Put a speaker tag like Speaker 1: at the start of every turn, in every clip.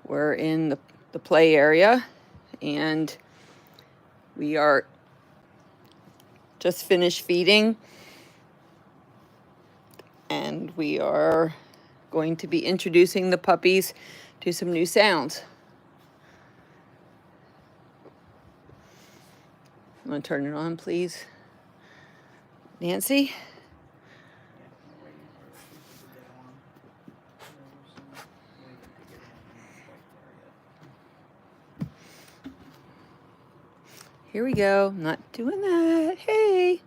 Speaker 1: We're in the play area, and we are just finished feeding, and we are going to be introducing the puppies to some new sounds. You want to turn it on, please? Nancy? Here we go. Not doing that. Hey.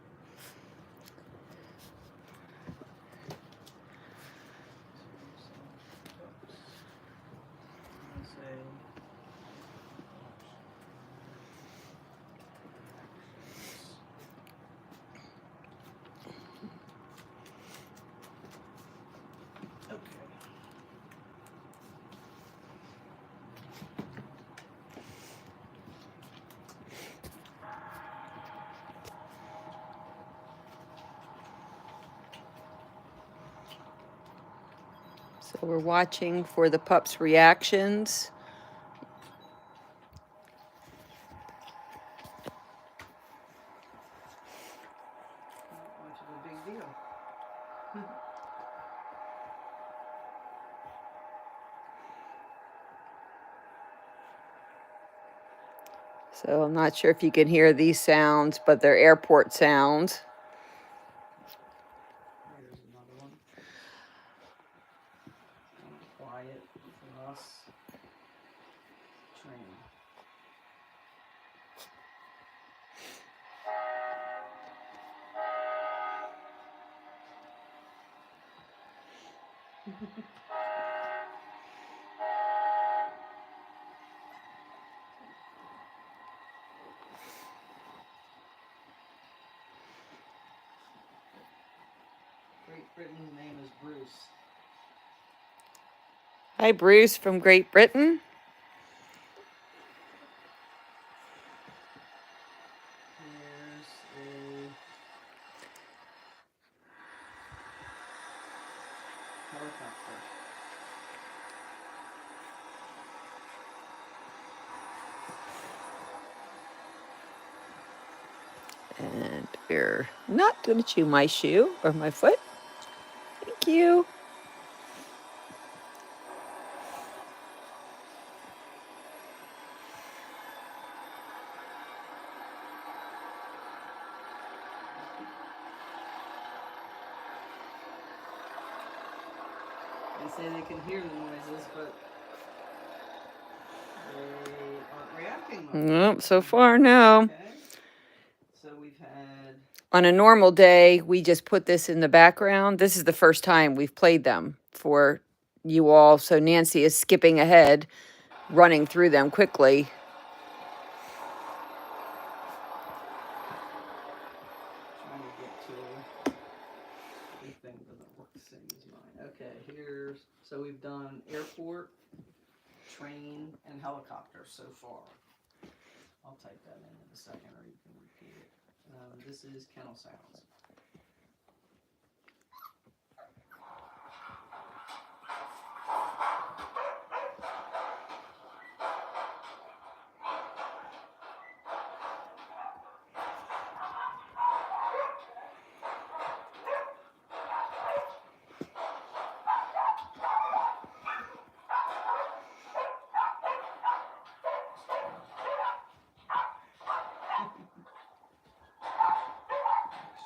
Speaker 1: So we're watching for the pups' reactions.
Speaker 2: Much of a big deal.
Speaker 1: So I'm not sure if you can hear these sounds, but they're airport sounds.
Speaker 2: Here's another one. Quiet for us. Train. Great Britain's name is Bruce.
Speaker 1: Hi, Bruce from Great Britain.
Speaker 2: Here's a helicopter.
Speaker 1: And we're not going to chew my shoe or my foot. Thank you.
Speaker 2: They say they can hear the noises, but they aren't reacting much.
Speaker 1: Nope, so far, no.
Speaker 2: Okay. So we've had...
Speaker 1: On a normal day, we just put this in the background. This is the first time we've played them for you all. So Nancy is skipping ahead, running through them quickly.
Speaker 2: Trying to get to everything doesn't work the same as mine. Okay, here's... So we've done airport, train, and helicopter so far. I'll type that in a second, or you can repeat it. This is kennel sounds.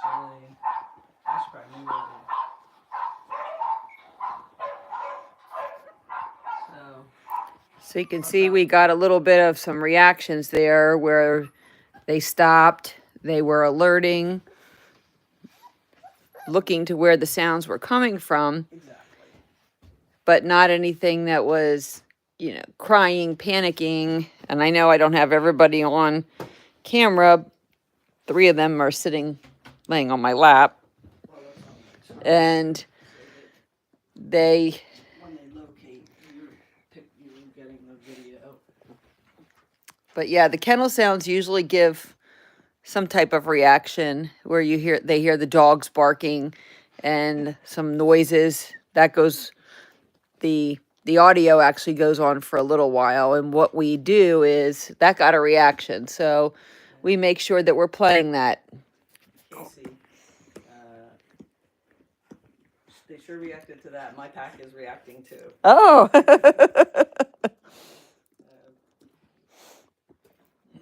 Speaker 2: Actually, I should probably move over.
Speaker 1: So you can see we got a little bit of some reactions there where they stopped, they were alerting, looking to where the sounds were coming from.
Speaker 2: Exactly.
Speaker 1: But not anything that was, you know, crying, panicking. And I know I don't have everybody on camera. 3 of them are laying on my lap. And they...
Speaker 2: When they locate, you're getting the video.
Speaker 1: But yeah, the kennel sounds usually give some type of reaction where they hear the dogs barking and some noises. That goes, the the audio actually goes on for a little while. And what we do is that got a reaction. So we make sure that we're playing that.
Speaker 2: Casey, they sure reacted to that. My pack is reacting too.
Speaker 1: Oh.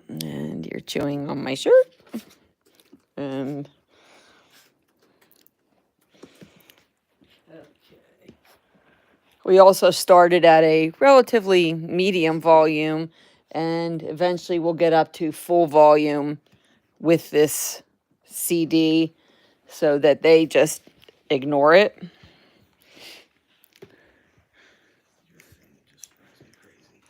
Speaker 1: And you're chewing on my shirt. And
Speaker 2: Okay.
Speaker 1: we also started at a relatively medium volume, and eventually we'll get up to full volume with this CD so that they just ignore it.
Speaker 2: Your thing just drives me crazy.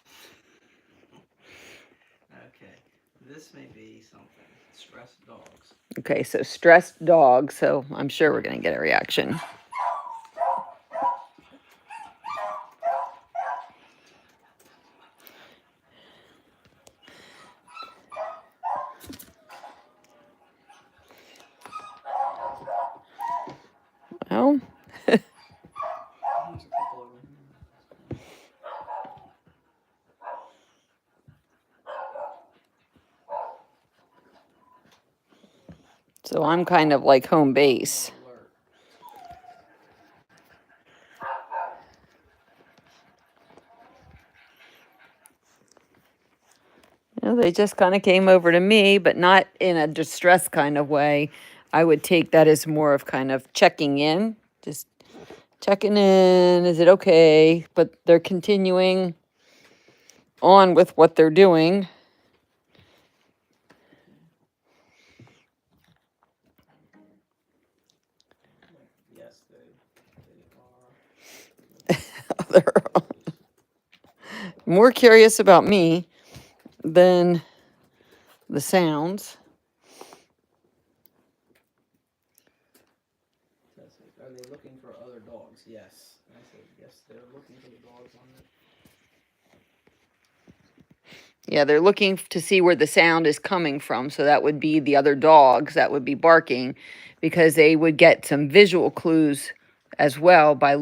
Speaker 2: Okay. This may be something. Stressed dogs.
Speaker 1: Okay, so stressed dog, so I'm sure we're going to get a reaction. Well,
Speaker 2: There's a couple over here.
Speaker 1: so I'm kind of like home base.
Speaker 2: Alert.
Speaker 1: You know, they just kind of came over to me, but not in a distressed kind of way. I would take that as more of kind of checking in, just checking in. Is it okay? But they're continuing on with what they're doing.
Speaker 2: Yes, they are.
Speaker 1: They're more curious about me than the sounds.
Speaker 2: Are they looking for other dogs? Yes. I said yes. They're looking for the dogs on it.
Speaker 1: Yeah, they're looking to see where the sound is coming from. So that would be the other dogs that would be barking, because they would get some visual clues as well by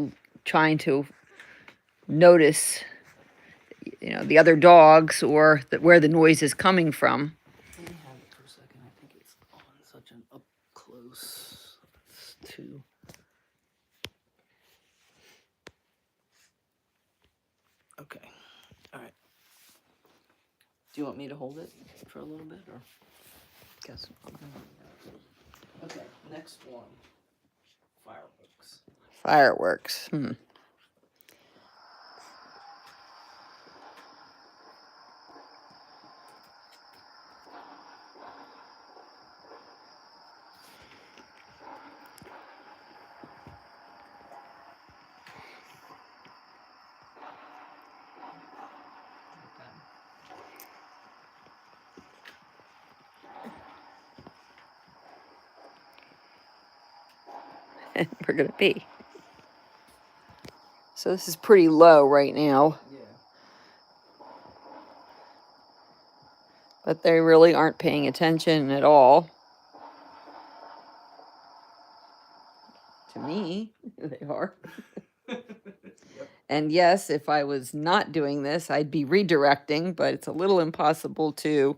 Speaker 1: trying to notice, you know, the other dogs or where the noise is coming from.
Speaker 2: Let me have it for a second. I think it's on such an up close. It's too. Okay. All right. Do you want me to hold it for a little bit, or?
Speaker 1: Guess.
Speaker 2: Okay. Next one. Fireworks.
Speaker 1: Fireworks. We're going to be. So this is pretty low right now,
Speaker 2: Yeah.
Speaker 1: but they really aren't paying attention at all. To me, they are.
Speaker 2: Yep.
Speaker 1: And yes, if I was not doing this, I'd be redirecting, but it's a little impossible to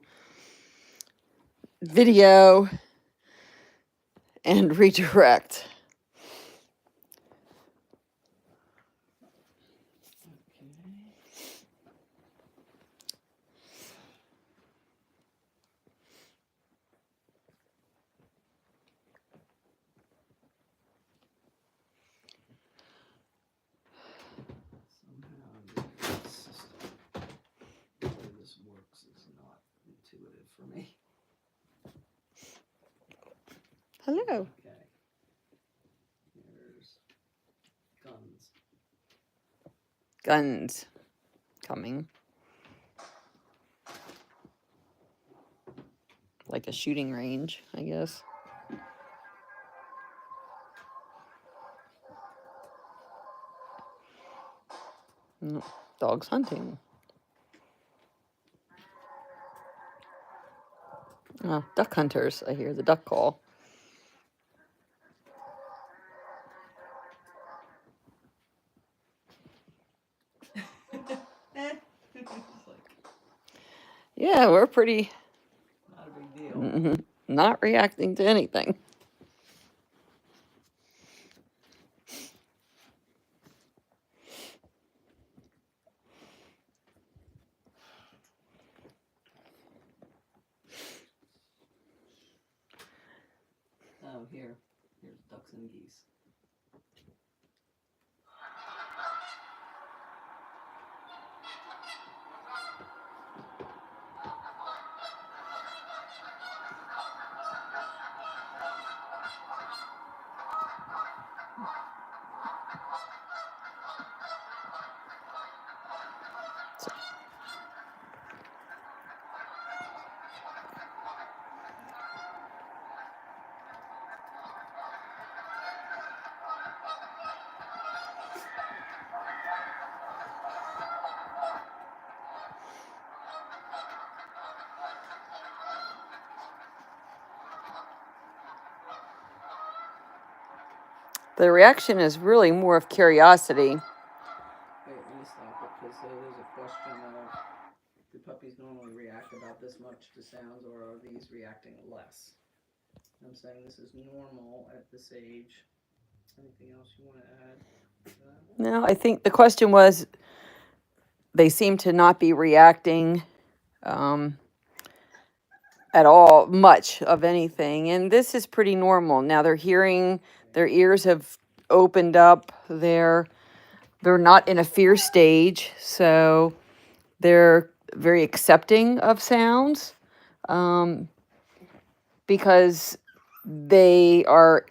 Speaker 1: video and redirect.
Speaker 2: Somehow the system, the way this works is not intuitive for me.
Speaker 1: Hello.
Speaker 2: Okay. There's guns.
Speaker 1: Guns coming. Like a shooting range, I guess. No, dogs hunting. Oh, duck hunters. I hear the duck call. Yeah, we're pretty
Speaker 2: Not a big deal.
Speaker 1: not reacting to anything.
Speaker 2: Oh, here's ducks and geese.
Speaker 1: The reaction is really more of curiosity.
Speaker 2: Wait, let me stop it because there's a question of, do puppies normally react about this much to sounds, or are these reacting less? I'm saying this is normal at this age. Anything else you want to add to that?
Speaker 1: No, I think the question was they seem to not be reacting at all, much of anything. And this is pretty normal. Now they're hearing, their ears have opened up, they're not in a fear stage, so they're very accepting of sounds because they are,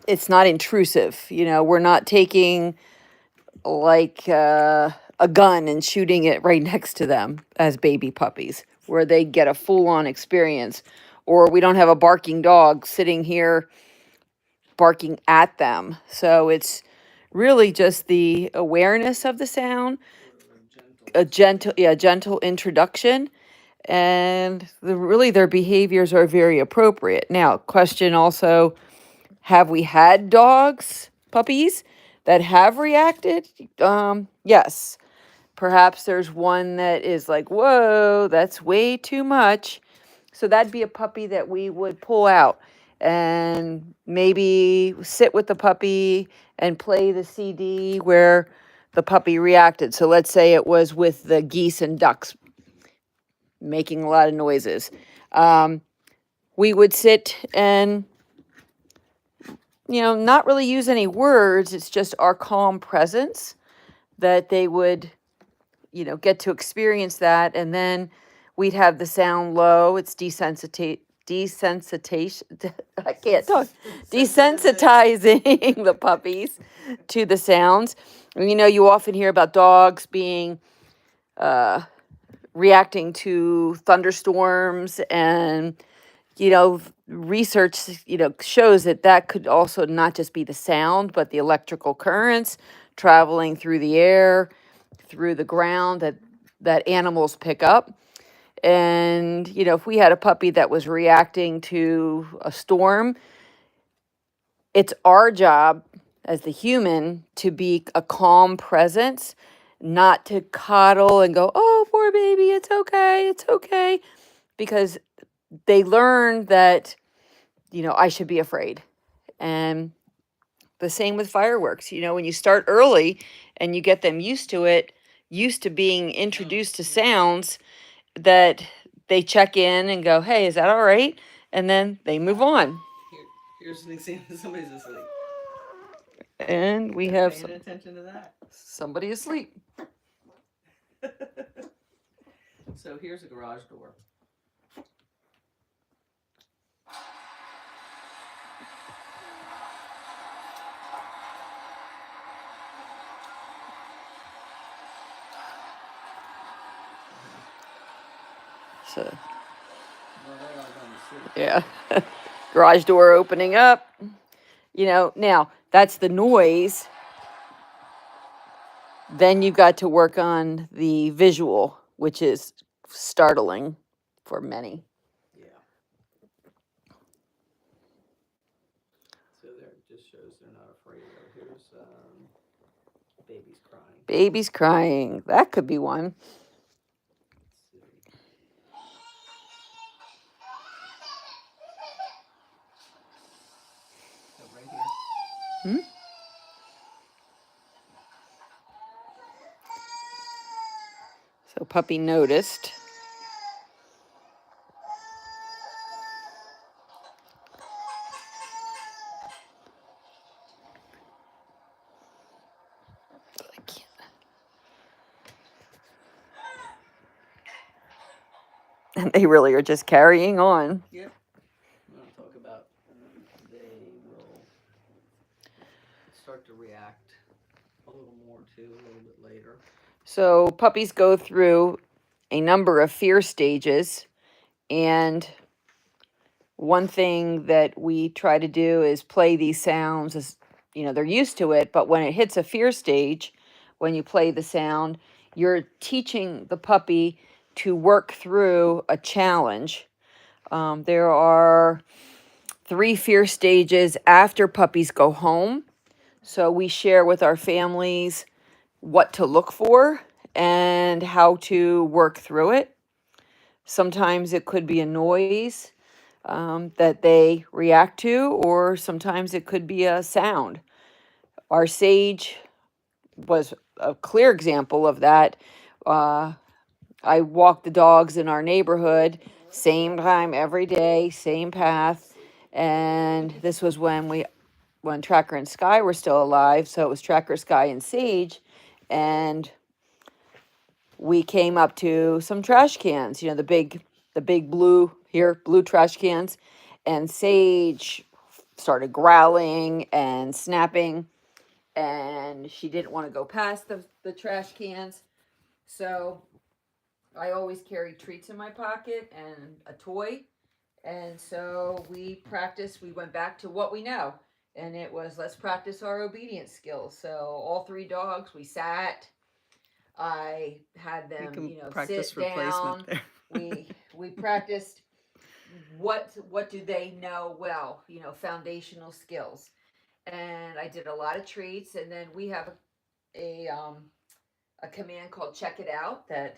Speaker 1: it's not intrusive. You know, we're not taking like a gun and shooting it right next to them as baby puppies, where they get a full on experience. Or we don't have a barking dog sitting here barking at them. So it's really just the awareness of the sound, a gentle introduction, and really their behaviors are very appropriate. Now, question also, have we had dogs, puppies, that have reacted? Yes. Perhaps there's one that is like, whoa, that's way too much. So that'd be a puppy that we would pull out and maybe sit with the puppy and play the CD where the puppy reacted. So let's say it was with the geese and ducks making a lot of noises. We would sit and, not really use any words. It's just our calm presence that they would, get to experience that. And then we'd have the sound low. It's desensitization. I can't talk. Desensitizing the puppies to the sounds. And, you often hear about dogs being reacting to thunderstorms, and research shows that could also not just be the sound, but the electrical currents traveling through the air, through the ground that animals pick up. And if we had a puppy that was reacting to a storm, it's our job as the human to be a calm presence, not to coddle and go, oh, poor baby, it's okay, because they learn that, I should be afraid. And the same with fireworks. When you start early and you get them used to it, used to being introduced to sounds, that they check in and go, hey, is that all right? And then they move on.
Speaker 2: Here's an example. Somebody's asleep.
Speaker 1: And we have
Speaker 2: paying attention to that.
Speaker 1: Somebody asleep.
Speaker 2: So here's a garage door.
Speaker 1: So,
Speaker 2: Well, they're all going to sleep.
Speaker 1: yeah. Garage door opening up. Now that's the noise. Then you got to work on the visual, which is startling for many.
Speaker 2: Yeah. So there it just shows they're not afraid. Here's babies crying.
Speaker 1: Babies crying. That could be one.
Speaker 2: Let's see.
Speaker 1: Hmm? So Puppy noticed. I can't. And they really are just carrying on.
Speaker 2: Yep. I'm going to talk about they will start to react a little more too a little bit later.
Speaker 1: So puppies go through a number of fear stages, and one thing that we try to do is play these sounds as they're used to it, but when it hits a fear stage, when you play the sound, you're teaching the puppy to work through a challenge. There are 3 fear stages after puppies go home. So we share with our families what to look for and how to work through it. Sometimes it could be a noise that they react to, or sometimes it could be a sound. Our Sage was a clear example of that. I walk the dogs in our neighborhood, same time every day, same path. And this was when Tracker and Sky were still alive. So it was Tracker, Sky, and Sage. And we came up to some trash cans, the big blue trash cans. And Sage started growling and snapping. And she didn't want to go past the trash cans. So I always carry treats in my pocket and a toy. And so we practiced, we went back to what we know. And it was, let's practice our obedience skills. So all 3 dogs, we sat. I had them,
Speaker 2: Practice
Speaker 1: sit
Speaker 2: replacement
Speaker 1: down.
Speaker 2: there.
Speaker 1: We practiced what do they know well, foundational skills. And I did a lot of treats. And then we have a command called check it out that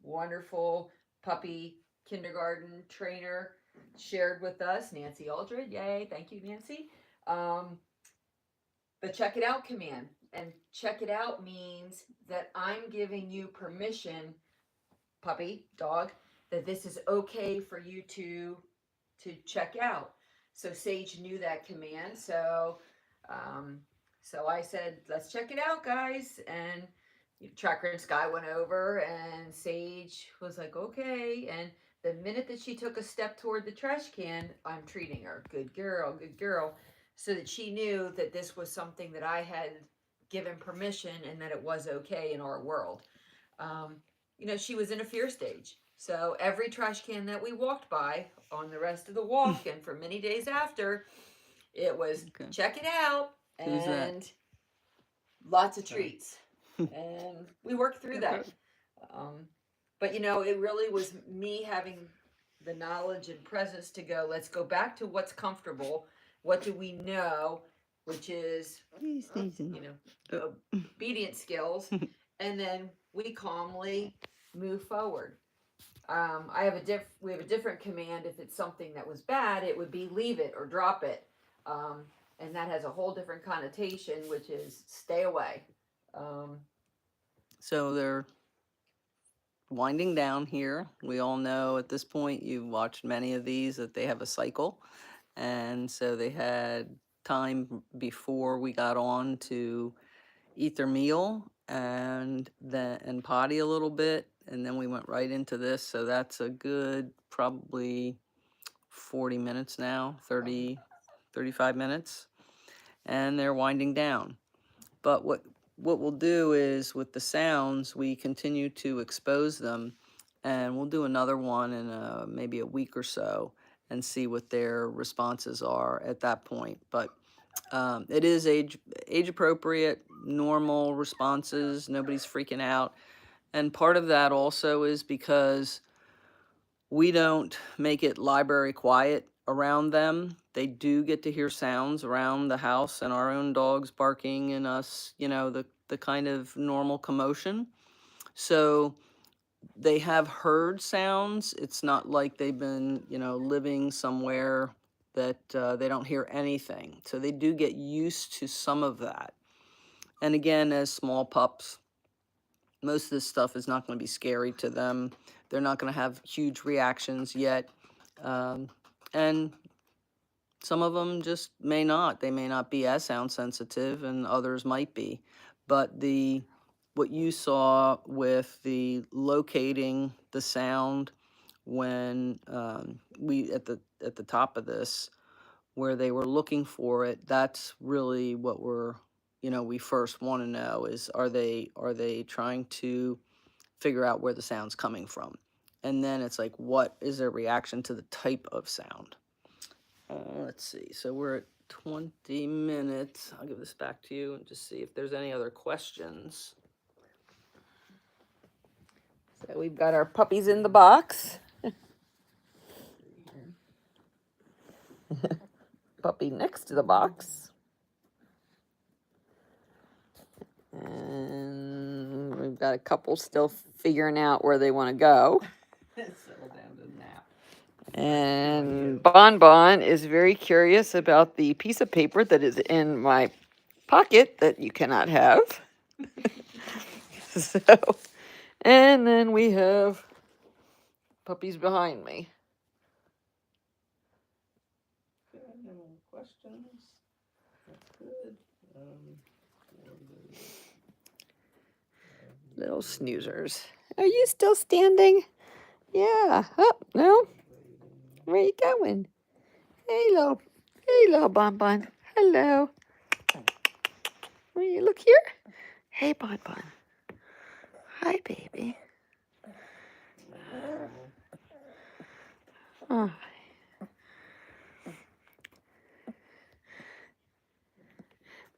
Speaker 1: wonderful puppy kindergarten trainer shared with us, Nancy Aldred. Yay, thank you, Nancy. The check it out command. And check it out means that I'm giving you permission, puppy, dog, that this is okay for you to check out. So Sage knew that command. So I said, let's check it out, guys. And Tracker and Sky went over, and Sage was like, okay. And the minute that she took a step toward the trash can, I'm treating her. Good girl, good girl. So that she knew that this was something that I had given permission and that it was okay in our world. She was in a fear stage. So every trash can that we walked by on the rest of the walk and for many days after, it was check it out and lots of treats. And we worked through that. But it really was me having the knowledge and presence to go, let's go back to what's comfortable. What do we know, which is, obedient skills. And then we calmly move forward. We have a different command. If it's something that was bad, it would be leave it or drop it. And that has a whole different connotation, which is stay away.
Speaker 2: So they're winding down here. We all know at this point, you've watched many of these, that they have a cycle. And so they had time before we got on to eat their meal and potty a little bit. And then we went right into this. So that's a good probably 40 minutes now, 30, 35 minutes. And they're winding down. But what we'll do is, with the sounds, we continue to expose them, and we'll do another one in maybe a week or so and see what their responses are at that point. But it is age appropriate, normal responses. Nobody's freaking out. And part of that also is because we don't make it library quiet around them. They do get to hear sounds around the house and our own dogs barking and us, the kind of normal commotion. So they have heard sounds. It's not like they've been, living somewhere that they don't hear anything. So they do get used to some of that. And again, as small pups, most of this stuff is not going to be scary to them. They're not going to have huge reactions yet. And some of them just may not. They may not be as sound sensitive, and others might be. But what you saw with the locating the sound when we at the top of this, where they were looking for it, that's really what we first want to know is, are they trying to figure out where the sound's coming from? And then it's like, what is their reaction to the type of sound? Let's see. So we're at 20 minutes. I'll give this back to you and just see if there's any other questions.
Speaker 1: So we've got our puppies in the box. Puppy next to the box. And we've got a couple still figuring out where they want to go.
Speaker 2: Settle down to nap.
Speaker 1: And Bon Bon is very curious about the piece of paper that is in my pocket that you cannot have. So, and then we have puppies behind me.
Speaker 2: Okay, no more questions. That's good.
Speaker 1: Little snoozers. Are you still standing? Yeah. Oh, no. Where are you going? Hello. Hello, Bon Bon. Hello. Will you look here? Hey, Bon Bon. Hi, baby. Oh.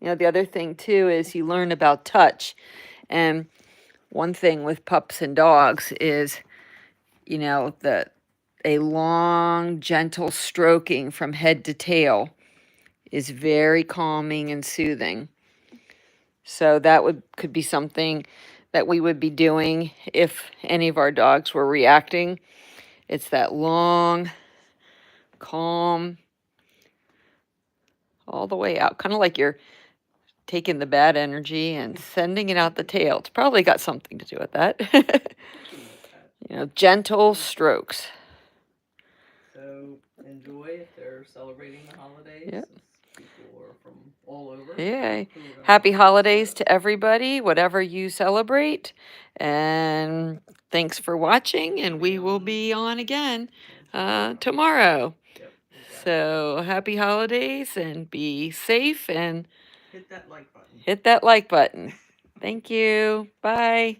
Speaker 1: The other thing, too, is you learn about touch. And one thing with pups and dogs is, a long, gentle stroking from head to tail is very calming and soothing. So that could be something that we would be doing if any of our dogs were reacting. It's that long, calm, all the way out, kind of like you're taking the bad energy and sending it out the tail. It's probably got something to do with that. Gentle strokes.
Speaker 2: So enjoy if they're celebrating the holidays.
Speaker 1: Yep.
Speaker 2: People are from all over.
Speaker 1: Yeah. Happy holidays to everybody, whatever you celebrate. And thanks for watching. And we will be on again tomorrow.
Speaker 2: Yep, exactly.
Speaker 1: So happy holidays and be safe and
Speaker 2: hit that like button.
Speaker 1: Hit that like button. Thank you. Bye.